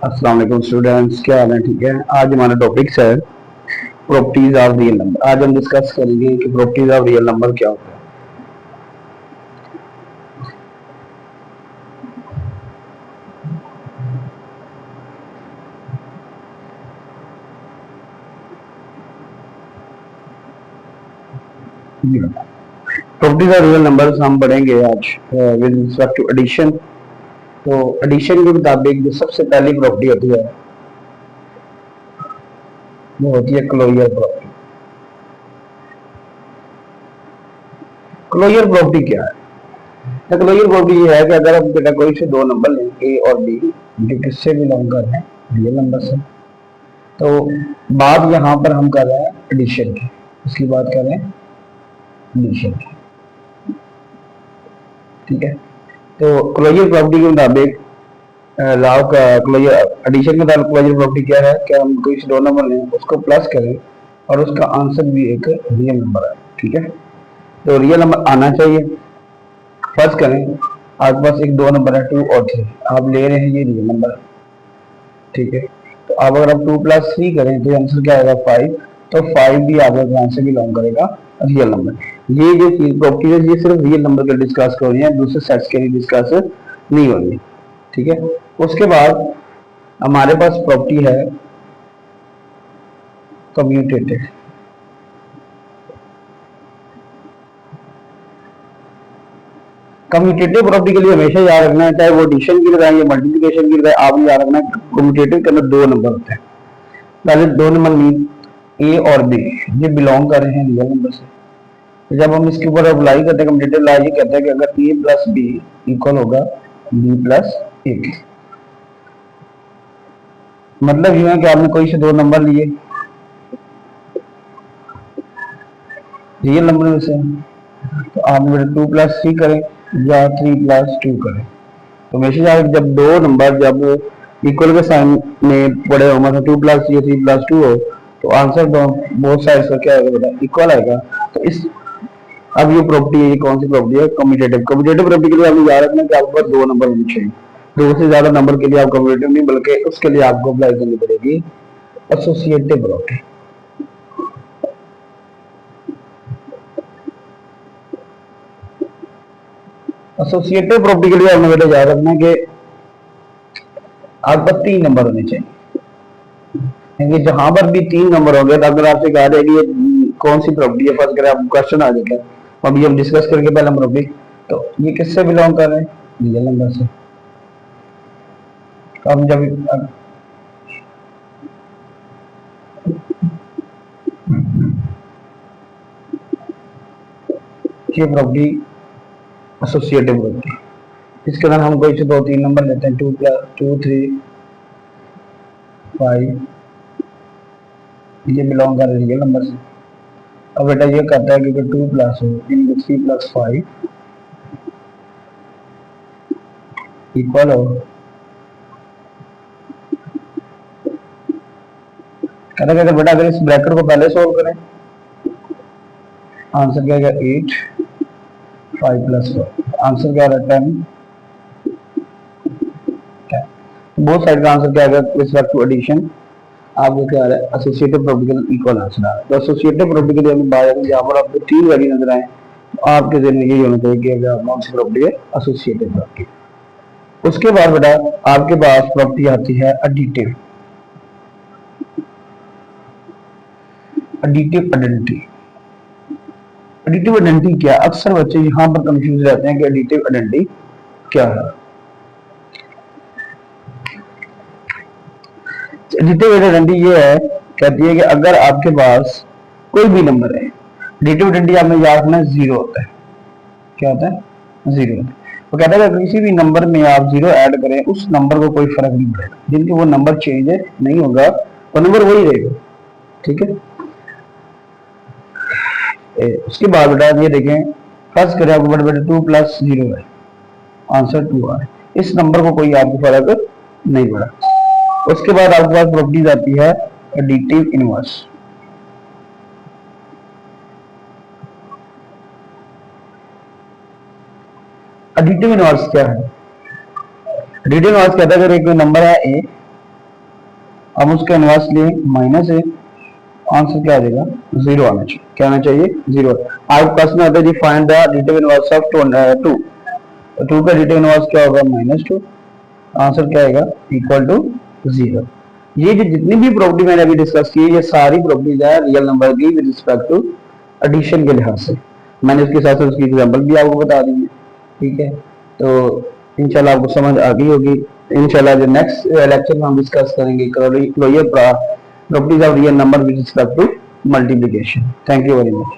अस्सलाम वालेकुम स्टूडेंट्स, क्या हाल है? ठीक है। आज हमारा टॉपिक्स है प्रॉपर्टीज ऑफ रियल नंबर। आज हम डिस्कस करेंगे कि प्रॉपर्टीज ऑफ रियल नंबर क्या होता है। प्रॉपर्टीज ऑफ रियल नंबर्स हम पढ़ेंगे आज विद रिस्पेक्ट टू एडिशन। तो एडिशन के मुताबिक जो सबसे पहली प्रॉपर्टी होती है वो होती है क्लोजर प्रॉपर्टी। क्लोजर प्रॉपर्टी क्या है? क्लोजर प्रॉपर्टी ये है कि अगर हम बेटा कोई से दो नंबर लें ए और बी जो किससे बिलोंग कर रहे हैं, रियल नंबर से, तो बात यहाँ पर हम कर रहे हैं एडिशन की। इसकी बात कर रहे हैं एडिशन की। ठीक है। तो क्लोजर प्रॉपर्टी के मुताबिक लॉ का क्लोजर एडिशन के मुताबिक क्लोजर प्रॉपर्टी क्या है कि हम कोई दो नंबर लें, उसको प्लस करें और उसका आंसर भी एक रियल नंबर है। ठीक है। तो रियल नंबर आना चाहिए। फर्स्ट करें, आपके पास एक दो नंबर है 2 और 3, आप ले रहे हैं ये रियल नंबर। ठीक है। तो अब अगर आप 2 + 3 करें तो आंसर क्या आएगा 5। तो 5 भी आपका यहाँ से बिलोंग करेगा रियल नंबर। ये जो चीज प्रॉपर्टी है ये सिर्फ रियल नंबर के डिस्कस कर रही है, दूसरे सेट्स के लिए डिस्कस नहीं हो रही। ठीक है। उसके बाद हमारे पास प्रॉपर्टी है कम्यूटेटिव। कम्यूटेटिव प्रॉपर्टी के लिए हमेशा याद रखना है, चाहे वो एडिशन की लगाए या मल्टीप्लिकेशन की लगाए, आप याद रखना है कम्यूटेटिव के अंदर दो नंबर होते हैं। पहले दो नंबर मीन ए और बी ये बिलोंग कर रहे हैं रियल नंबर से। तो जब हम इसके ऊपर अप्लाई करते हैं कम्यूटेटिव लॉ, ये कहता है कि अगर ए प्लस बी इक्वल होगा बी प्लस ए के, मतलब ये है कि आपने कोई से दो नंबर लिए रियल नंबर में से, तो आप 2 + 3 करें या 3 + 2 करें। तो हमेशा जब दो नंबर जब इक्वल के साइन में पड़े हो, मतलब 2 + 3 या 3 + 2 हो, तो आंसर बोथ साइड का क्या आएगा बेटा, इक्वल आएगा। तो इस अब ये प्रॉपर्टी है, ये कौन सी प्रॉपर्टी है? कम्यूटेटिव। कम्यूटेटिव प्रॉपर्टी के लिए आपको याद रखना है कि आपके पास दो नंबर होने चाहिए। दो से ज्यादा नंबर के लिए आप कम्यूटेटिव नहीं, बल्कि उसके लिए आपको अप्लाई करनी पड़ेगी एसोसिएटिव प्रॉपर्टी। एसोसिएटिव प्रॉपर्टी के लिए आपने बेटा याद रखना है कि आपका 3 नंबर होने चाहिए, क्योंकि जहां पर भी 3 नंबर होंगे तो अगर आपसे कहा जाए कि ये कौन सी प्रॉपर्टी है, फर्स्ट करें आपको क्वेश्चन आ जाएगा। अभी हम डिस्कस करके पहले प्रॉपर्टी, तो ये किससे बिलोंग कर रहे हैं? रियल नंबर से। तो हम जब ये प्रॉपर्टी एसोसिएटिव प्रॉपर्टी, इसके अंदर हम कोई से दो तीन नंबर लेते हैं 2 + 2 3 5, ये बिलोंग कर रहे हैं रियल नंबर से। अब बेटा ये कहता है कि 2 प्लस हो इनटू 3 + 5 इक्वल हो, कहता है कि बेटा अगर इस ब्रैकेट को पहले सोल्व करें, आंसर क्या आएगा 8, 5 + 4, आंसर क्या आ रहा है 10। बोथ साइड का आंसर क्या आएगा रिस्पेक्ट टू एडिशन, आपको क्या आ रहा है एसोसिएटिव प्रॉपर्टी इक्वल आंसर आ रहा है। तो एसोसिएटिव प्रॉपर्टी के लिए हम बात करें, यहाँ पर आपको 3 वैल्यू नजर आए, तो आपके जहन में यही होना चाहिए कि अगर कौन सी प्रॉपर्टी है एसोसिएटिव प्रॉपर्टी। उसके बाद बेटा आपके पास प्रॉपर्टी आती है additive. Additive identity. Additive identity क्या? अक्सर बच्चे यहाँ पर कंफ्यूज रहते हैं कि एडिटिव आइडेंटिटी क्या है। एडिटिव आइडेंटिटी ये है, कहती है कि अगर आपके पास कोई भी नंबर है, एडिटिव आइडेंटिटी आपने याद रखना जीरो होता है। क्या होता है? जीरो होता है। वो कहता है कि किसी भी नंबर में आप जीरो ऐड करें, उस नंबर को कोई फर्क नहीं पड़ेगा, जिनके वो नंबर चेंज नहीं होगा, वो नंबर वही रहेगा। ठीक है। उसके बाद बेटा ये देखें, फर्स्ट करें आपको बड़े बड़े 2 + 0 है, आंसर 2 आ रहा है, इस नंबर को कोई आपको फर्क नहीं पड़ा। उसके बाद आपके पास प्रॉपर्टीज आती है एडिटिव इनवर्स। एडिटिव इनवर्स क्या है? एडिटिव इनवर्स कहता है अगर एक नंबर है ए हम उसका इनवर्स लें माइनस है, आंसर क्या आ जाएगा, 0 आना चाहिए। क्या आना चाहिए, 0। आज क्वेश्चन आता है जी find the relative inverse of 2, 2 का रिलेटिव इनवर्स क्या होगा, -2। आंसर क्या आएगा, इक्वल टू 0। ये जो जितनी भी प्रॉपर्टी मैंने अभी डिस्कस की, ये सारी प्रॉपर्टीज है रियल नंबर की विद रिस्पेक्ट टू एडिशन के लिहाज से। मैंने उसके साथ साथ उसकी एग्जांपल भी आपको बता दी है, ठीक है। तो इंशाल्लाह आपको समझ आ गई होगी। इंशाल्लाह जो नेक्स्ट लेक्चर में हम डिस्कस करेंगे closure properties of real number with respect to multiplication. Thank you very much.